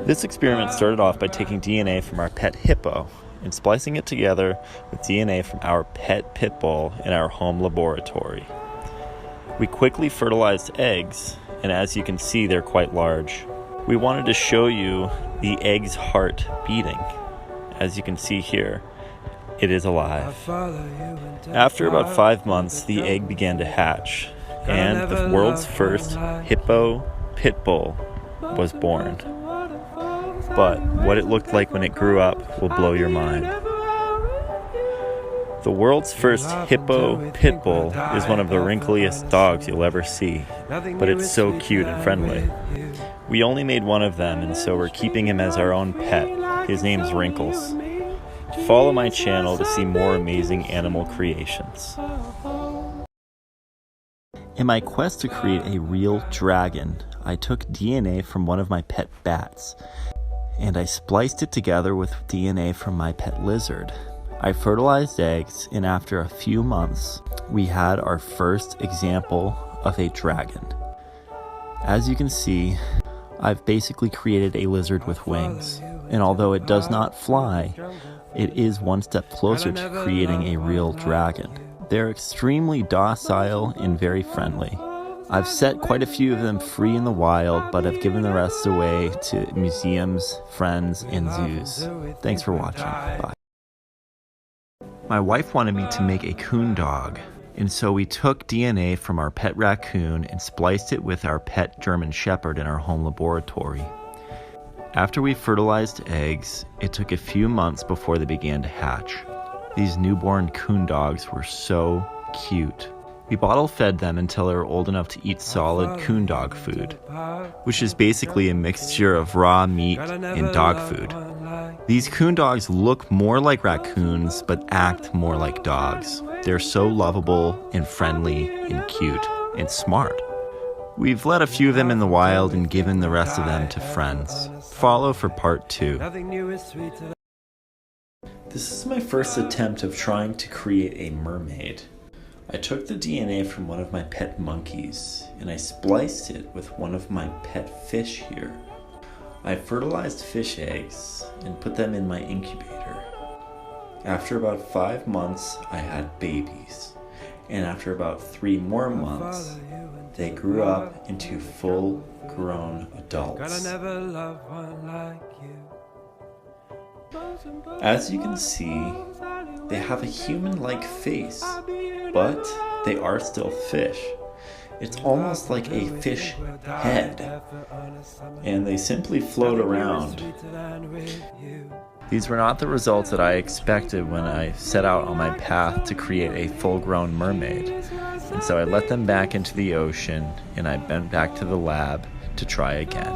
This experiment started off by taking DNA from our pet hippo and splicing it together with DNA from our pet pit bull in our home laboratory. We quickly fertilized eggs, and as you can see, they're quite large. We wanted to show you the egg's heart beating. As you can see here, it is alive. After about 5 months, the egg began to hatch, and the world's first hippo pit bull was born. But what it looked like when it grew up will blow your mind. The world's first hippo pit bull is one of the wrinkliest dogs you'll ever see, but it's so cute and friendly. We only made one of them, and so we're keeping him as our own pet. His name's Wrinkles. Follow my channel to see more amazing animal creations. In my quest to create a real dragon, I took DNA from one of my pet bats, and I spliced it together with DNA from my pet lizard. I fertilized eggs, and after a few months, we had our first example of a dragon. As you can see, I've basically created a lizard with wings, and although it does not fly, it is one step closer to creating a real dragon. They're extremely docile and very friendly. I've set quite a few of them free in the wild, but I've given the rest away to museums, friends, and zoos. Thanks for watching. Bye. My wife wanted me to make a coon dog, and so we took DNA from our pet raccoon and spliced it with our pet German Shepherd in our home laboratory. After we fertilized eggs, it took a few months before they began to hatch. These newborn coon dogs were so cute. We bottle fed them until they were old enough to eat solid coon dog food, which is basically a mixture of raw meat and dog food. These coon dogs look more like raccoons, but act more like dogs. They're so lovable and friendly and cute and smart. We've let a few of them in the wild and given the rest of them to friends. Follow for part 2. This is my first attempt of trying to create a mermaid. I took the DNA from one of my pet monkeys and I spliced it with one of my pet fish here. I fertilized fish eggs and put them in my incubator. After about 5 months, I had babies, and after about 3 more months, they grew up into full-grown adults. As you can see, they have a human-like face, but they are still fish. It's almost like a fish head, and they simply float around. These were not the results that I expected when I set out on my path to create a full-grown mermaid, and so I let them back into the ocean and I went back to the lab to try again.